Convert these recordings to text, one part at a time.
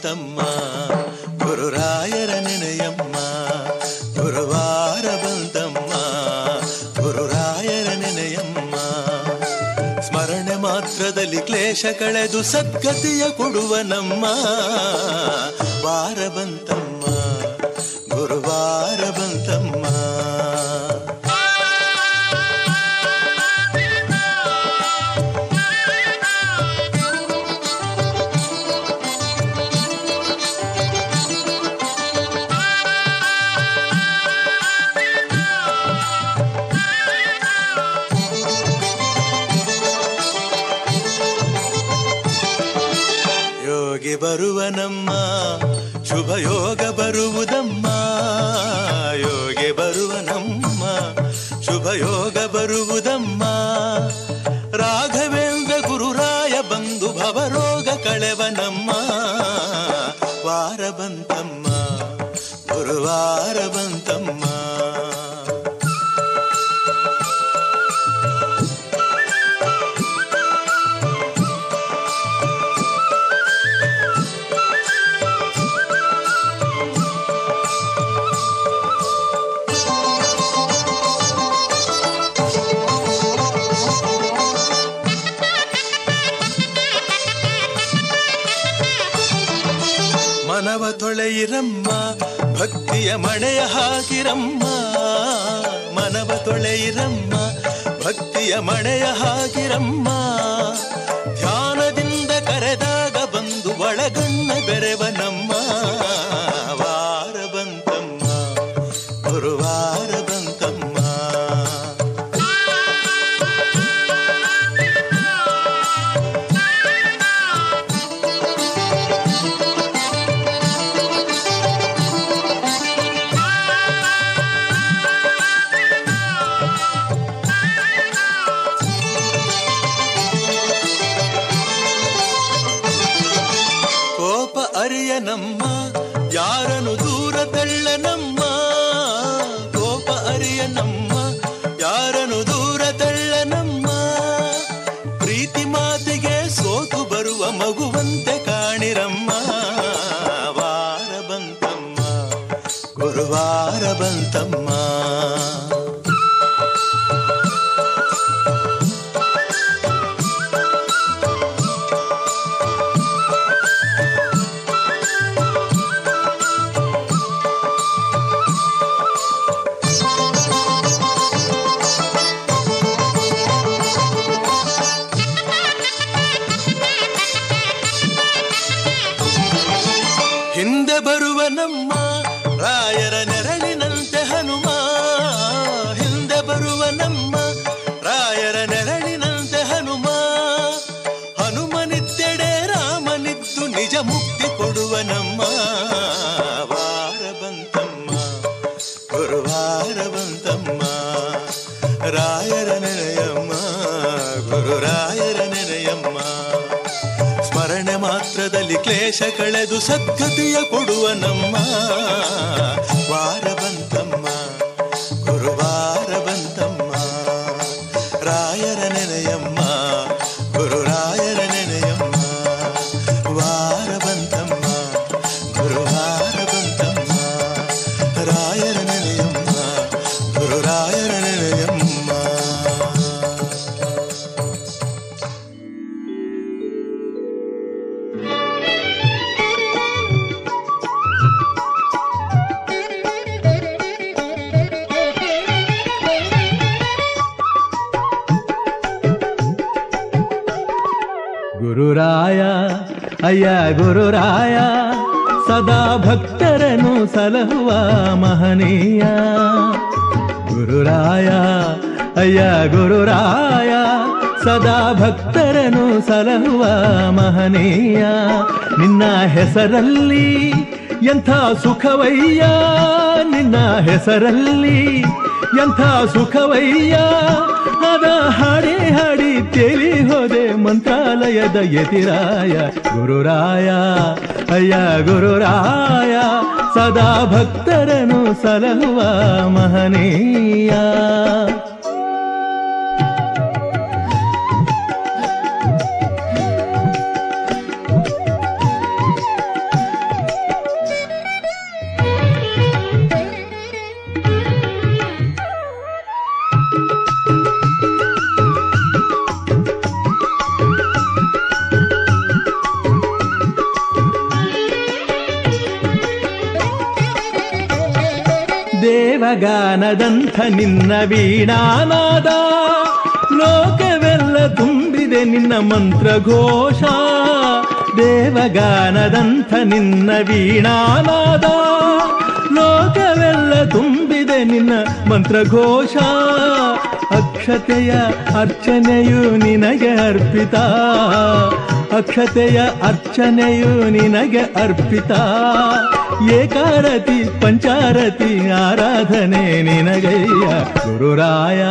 ಬಂತಮ್ಮ, ಗುರುರಾಯರ ನೆನೆಯಮ್ಮ. ಗುರುವಾರ ಬಂತಮ್ಮ, ಗುರುರಾಯರ ನೆನೆಯಮ್ಮ. ಸ್ಮರಣೆ ಮಾತ್ರದಲ್ಲಿ ಕ್ಲೇಶ ಕಳೆದು ಸದ್ಗತಿಯ ಕೊಡುವ ನಮ್ಮ ವಾರ ಬಂತಮ್ಮ, ಗುರುವಾರ ಬಂತಮ್ಮ. ಯೋಗಿ ಬರುವನಮ್ಮ, ಶುಭ ಯೋಗ ಬರುವುದಮ್ಮ. ಯೋಗಿ ಬರುವನಮ್ಮ, ಶುಭ ಯೋಗ ಬರುವುದಮ್ಮ. ರಾಘವೇಂದ್ರ ಗುರುರಾಯ ಬಂದು ಭವರೋಗ ಕಳೆವನಮ್ಮ. ವಾರ ಬಂತಮ್ಮ, ಗುರುವಾರ ಬಂತಮ್ಮ. ಮನವ ತೊಳೆಯಿರಮ್ಮ, ಭಕ್ತಿಯ ಮಳೆಯ ಹಾಕಿರಮ್ಮ. ಮನವ ತೊಳೆಯಿರಮ್ಮ, ಭಕ್ತಿಯ ಮಳೆಯ ಹಾಕಿರಮ್ಮ. ಧ್ಯಾನದಿಂದ ಕರೆದಾಗ ಬಂದು ಒಳಗಣ್ಣ ಬೆರೆವನಮ್ಮ. ವಾರ ಬಂತಮ್ಮ, ಗುರುವಾರ ಬಂತಮ್ಮ. ಅರಿಯನಮ್ಮ, ಯಾರನು ದೂರ ತಳ್ಳನಮ್ಮ. ಕೋಪ ಅರಿಯನಮ್ಮ, ಯಾರನು ದೂರ ತಳ್ಳನಮ್ಮ. ಪ್ರೀತಿ ಮಾತಿಗೆ ಸೋತು ಬರುವ ಮಗುವಂತೆ ಕಾಣಿರಮ್ಮ. ವಾರ ಬಂತಮ್ಮ, ಗುರುವಾರ ಬಂತಮ್ಮ. ಹಿಂದೆ ಬರುವನಮ್ಮ, ರಾಯರ ನೆರಳಿನಂತೆ ಹನುಮ. ಹಿಂದೆ ಬರುವನಮ್ಮ, ರಾಯರ ನೆರಳಿನಂತೆ ಹನುಮ. ಹನುಮನಿತ್ತೆಡೆ ರಾಮನಿದ್ದು ನಿಜ ಮುಕ್ತಿ ಕೊಡುವನಮ್ಮ. ವಾರ ಬಂತಮ್ಮ, ಗುರುವಾರ ಬಂತಮ್ಮ. ರಾಯರ ನೆನೆಯಮ್ಮ, ಗುರುರಾಯರ ನೆನೆಯಮ್ಮ. ಸ್ಮರಣೆ ಮಾತ್ರದಲ್ಲಿ ಕ್ಲೇಶ ಕಳೆದು ಸದ್ಗತಿಯ ಕೊಡುವ ನಮ್ಮ ವಾರ ಬಂತಮ್ಮ, ಗುರುವಾರ ಬಂತಮ್ಮ. ರಾಯರ ನೆನೆಯಮ್ಮ, ಗುರುರಾಯರ ನೆನೆಯಮ್ಮ. ವಾರ ಬಂತಮ್ಮ, ಗುರುವಾರ ಬಂತಮ್ಮ. ರಾಯರ ನೆನೆಯಮ್ಮ, ಗುರುರಾಯರ ನೆನೆಯಮ್ಮ. ಗುರುರಾಯ ಅಯ್ಯ ಗುರುರಾಯ, ಸದಾ ಭಕ್ತರನ್ನು ಸಲಹುವ ಮಹನೀಯ. ಗುರುರಾಯ ಅಯ್ಯ ಗುರುರಾಯ, ಸದಾ ಭಕ್ತರನ್ನು ಸಲಹುವ ಮಹನೀಯ. ನಿನ್ನ ಹೆಸರಲ್ಲಿ ಎಂಥ ಸುಖವಯ್ಯ, ನಿನ್ನ ಹೆಸರಲ್ಲಿ ಎಂಥ ಸುಖವಯ್ಯ. ಅದ ಹಾಡಿ ಹಾಡಿ ತೇಲಿ ಹೋದೆ ಮಂತ್ರಾಲಯದ ಯತಿರಾಯ. ಗುರುರಾಯ ಅಯ್ಯ ಗುರುರಾಯ, ಸದಾ ಭಕ್ತರನ್ನು ಸಲಹುವ ಮಹನೀಯ. ದೇವಗಾನದಂಥ ನಿನ್ನ ವೀಣಾನಾದ, ಲೋಕವೆಲ್ಲ ತುಂಬಿದೆ ನಿನ್ನ ಮಂತ್ರಘೋಷ. ದೇವಗಾನದಂಥ ನಿನ್ನ ವೀಣಾನಾದ, ಲೋಕವೆಲ್ಲ ತುಂಬಿದೆ ನಿನ್ನ ಮಂತ್ರಘೋಷ. ಅಕ್ಷತೆಯ ಅರ್ಚನೆಯು ನಿನಗೆ ಅರ್ಪಿತ, ಅಕ್ಷತೆಯ ಅರ್ಚನೆಯು ನಿನಗೆ ಅರ್ಪಿತ. ಏಕಾರತಿ ಪಂಚಾರತಿ ಆರಾಧನೆ ನಿನಗಯ್ಯ ಗುರುರಾಯ.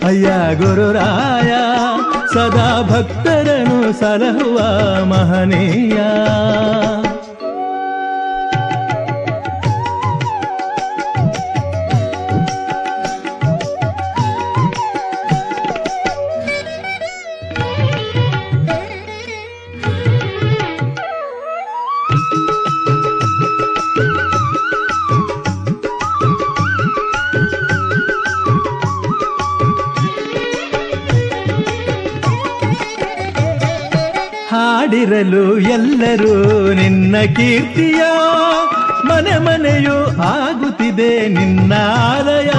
ಅಯ್ಯ ಗುರುರಾಯ, ಸದಾ ಭಕ್ತರನು ಸಲಹುವ ಮಹನೀಯ. ಹಾಡಿರಲು ಎಲ್ಲರೂ ನಿನ್ನ ಕೀರ್ತಿಯ, ಮನೆ ಮನೆಯೂ ಆಗುತ್ತಿದೆ ನಿನ್ನ ಆಲಯ.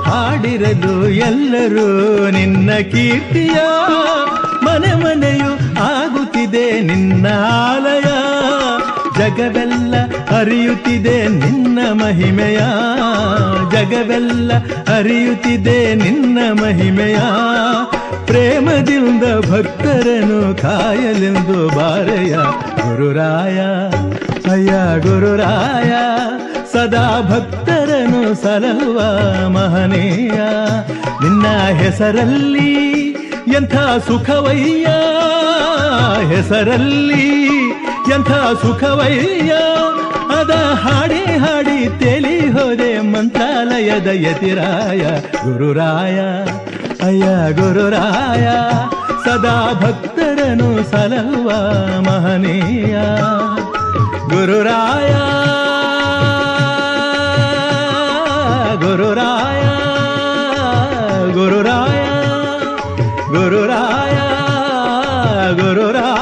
ಹಾಡಿರಲು ಎಲ್ಲರೂ ನಿನ್ನ ಕೀರ್ತಿಯ, ಮನೆ ಮನೆಯೂ ಆಗುತ್ತಿದೆ ನಿನ್ನ ಆಲಯ. ಜಗವೆಲ್ಲ ಅರಿಯುತ್ತಿದೆ ನಿನ್ನ ಮಹಿಮೆಯ, ಜಗವೆಲ್ಲ ಅರಿಯುತ್ತಿದೆ ನಿನ್ನ ಮಹಿಮೆಯ. ಪ್ರೇಮದಿಂದ ಭಕ್ತರನ್ನು ಕಾಯಲೆಂದು ಬಾರೆಯ ಗುರುರಾಯ. ಅಯ್ಯ ಗುರುರಾಯ, ಸದಾ ಭಕ್ತರನ್ನು ಸಲಹುವ ಮಹನೀಯ. ನಿನ್ನ ಹೆಸರಲ್ಲಿ ಎಂಥ ಸುಖವಯ್ಯ, ಹೆಸರಲ್ಲಿ ಎಂಥ ಸುಖವಯ್ಯ. ಅದ ಹಾಡಿ ಹಾಡಿ ತೇಲಿ ಹೋದೆ ಮಂತ್ರಾಲಯದ ಯತಿರಾಯ ಗುರುರಾಯ. ಅಯ್ಯ ಗುರುರಾಯ, ಸದಾ ಭಕ್ತರನು ಸಲಹುವ ಮಹನೀಯ ಗುರುರಾಯ. ಗುರುರಾಯ ಗುರುರಾಯ ಗುರುರಾಯ ಗುರುರಾಯ.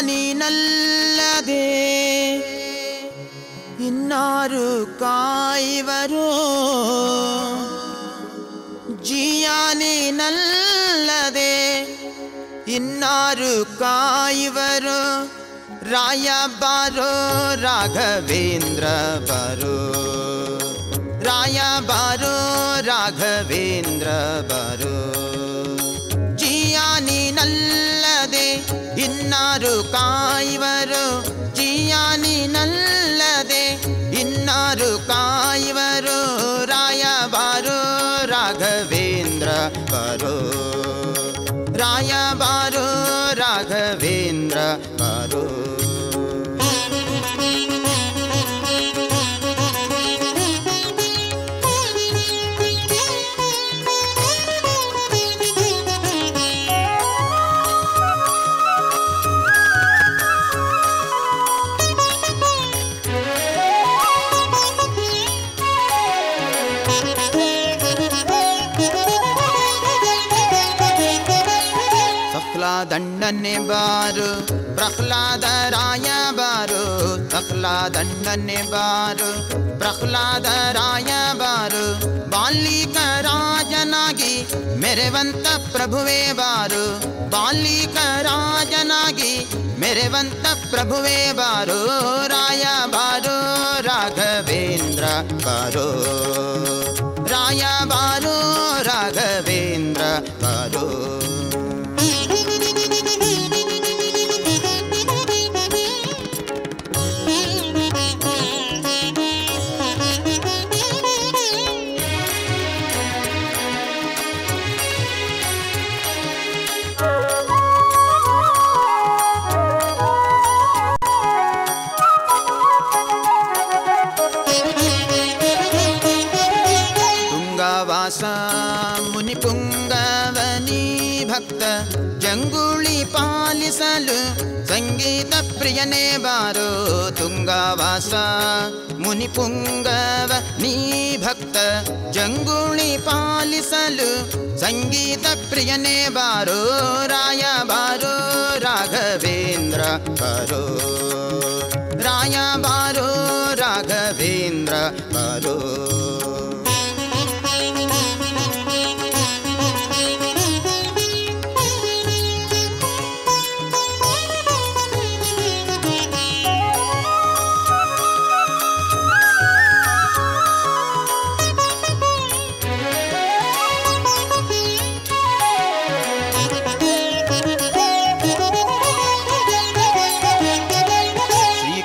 ನೀನಲ್ಲದೆ ಇನ್ನಾರು ಕಾಯುವರು, ಜಿಯ ನೀನಲ್ಲದೆ ಇನ್ನಾರು ಕಾಯುವರು. ರಾಯ ಬಾರೋ ರಾಘವೇಂದ್ರ ಬಾರೋ, ರಾಯ ಬಾರೋ ರಾಘವೇಂದ್ರ ಬಾರೋ. ಜಿಯ ನೀನಲ್ಲದೆ ಇನ್ನಾರು ಕಾಯುವರು, ಜಿಯ ನೀನಲ್ಲದೆ ಇನ್ನಾರು ಕಾಯುವರು. ರಾಯ ಬಾರೋ ರಾಘವೇಂದ್ರ ಬಾರೋ, ರಾಯ ಬಾರೋ ರಾಘವೇಂದ್ರ ಬಾರೋ. ಪ್ರಹ್ಲಾದಣ್ಣನೆ ಬಾರು, ಪ್ರಹ್ಲಾದ ರಾಯ ಬಾರು, ಪ್ರಹ್ಲಾದಣ್ಣನೆ ಬಾರು, ಪ್ರಹ್ಲಾದ ರಾಯ ಬಾರು. ಬಾಲಿಕ ರಾಜನಾಗಿ ಮೆರೆವಂತ ಪ್ರಭುವೇ ಬಾರು, ಬಾಲಿಕ ರಾಜನಾಗಿ ಮೆರೆವಂತ ಪ್ರಭುವೇ ಬಾರು. ರಾಯ ಬಾರೋ ರಾಘವೇಂದ್ರ ಬಾರೋ, ರಾಯ ಬಾರೋ ರಾಘವೇಂದ್ರ ಬಾರೋ. ವಾಸ ಮುನಿ ಪುಂಗವನಿ ಭಕ್ತ ಜಂಗುಳಿ ಪಾಲಿಸಲು ಸಂಗೀತ ಪ್ರಿಯನೇ ಬಾರೋ ತುಂಗವಾಸ ಮುನಿ ಪುಂಗವ ನೀ ಭಕ್ತ ಜಂಗುಳಿ ಪಾಲಿಸಲು ಸಂಗೀತ ಪ್ರಿಯನೇ ಬಾರೋ ರಾಯ ಬಾರೋ ರಾಘವೇಂದ್ರ ಬಾರೋ ರಾಯ ಬಾರೋ ರಾಘವೇಂದ್ರ ಬಾರೋ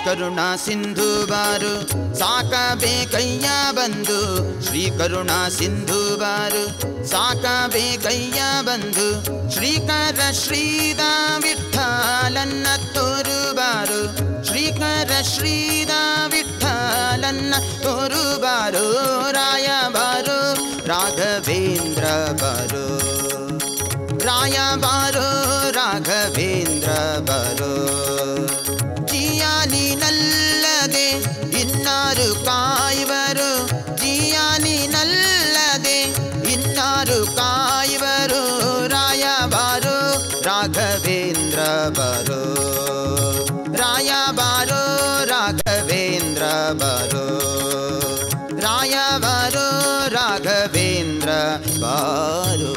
ಕರುಣಾ ಸಿಂಧು ಬಾರು ಸಾಕಬೇಕಯ್ಯ ಬಂದು ಶ್ರೀ ಕರುಣಾ ಸಿಂಧು ಬಾರು ಸಾಕಬೇಕಯ್ಯ ಬಂದು ಶ್ರೀಕರ ಶ್ರೀದ ವಿಠಲನ್ನ ತೋರು ಬಾರು ಶ್ರೀಕರ ಶ್ರೀದ ವಿಠಲನ್ನ ತೋರು ಬಾರು ರಾಯ ಬಾರು ರಾಘವೇಂದ್ರ ಬಾರು ರಾಯ ಬಾರೋ ರಾಘವೇಂದ್ರ ಬಾರೋ ಜಿಯಾನಿನಲ್ಲದೆ ಇನ್ನಾರು ಕಾಯುವರು ಜಿಯಾನಿನಲ್ಲದೆ ಇನ್ನಾರು ಕಾಯುವರು ರಾಯ ಬಾರೋ ರಾಘವೇಂದ್ರ ಬಾರೋ ರಾಯ ಬಾರೋ ರಾಘವೇಂದ್ರ ಬಾರೋ ರಾಯ ಬಾರೋ ರಾಘವೇಂದ್ರ ಬಾರೋ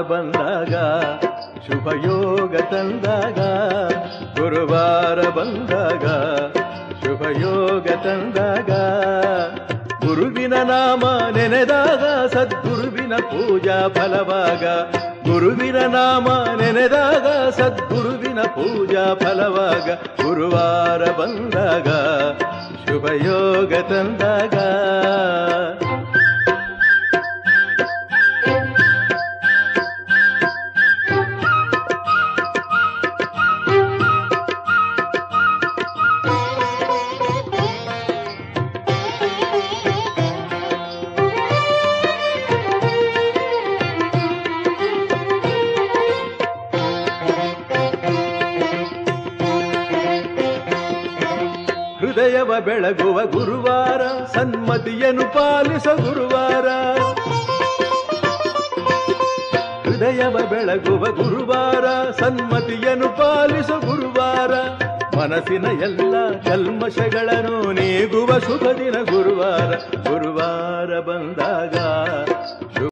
ಬಂದಾಗ ಶುಭಯೋಗ ತಂದಾಗ ಗುರುವಾರ ಬಂದಾಗ ಶುಭಯೋಗ ತಂದಾಗ ಗುರುವಿನ ನಾಮ ನೆನೆದಾಗ ಸದ್ಗುರುವಿನ ಪೂಜಾ ಫಲವಾಗ ಗುರುವಿನ ನಾಮ ನೆನೆದಾಗ ಸದ್ಗುರುವಿನ ಪೂಜಾ ಫಲವಾಗ ಗುರುವಾರ ಬಂದಾಗ ಶುಭಯೋಗ ತಂದಾಗ ಹೃದಯವ ಬೆಳಗುವ ಗುರುವಾರ ಸನ್ಮತಿಯನ್ನು ಪಾಲಿಸ ಗುರುವಾರ ಹೃದಯವ ಬೆಳಗುವ ಗುರುವಾರ ಸನ್ಮತಿಯನ್ನು ಪಾಲಿಸ ಗುರುವಾರ ಮನಸ್ಸಿನ ಎಲ್ಲ ಕಲ್ಮಶಗಳನ್ನು ನೀಗುವ ಶುಭ ದಿನ ಗುರುವಾರ ಗುರುವಾರ ಬಂದಾಗ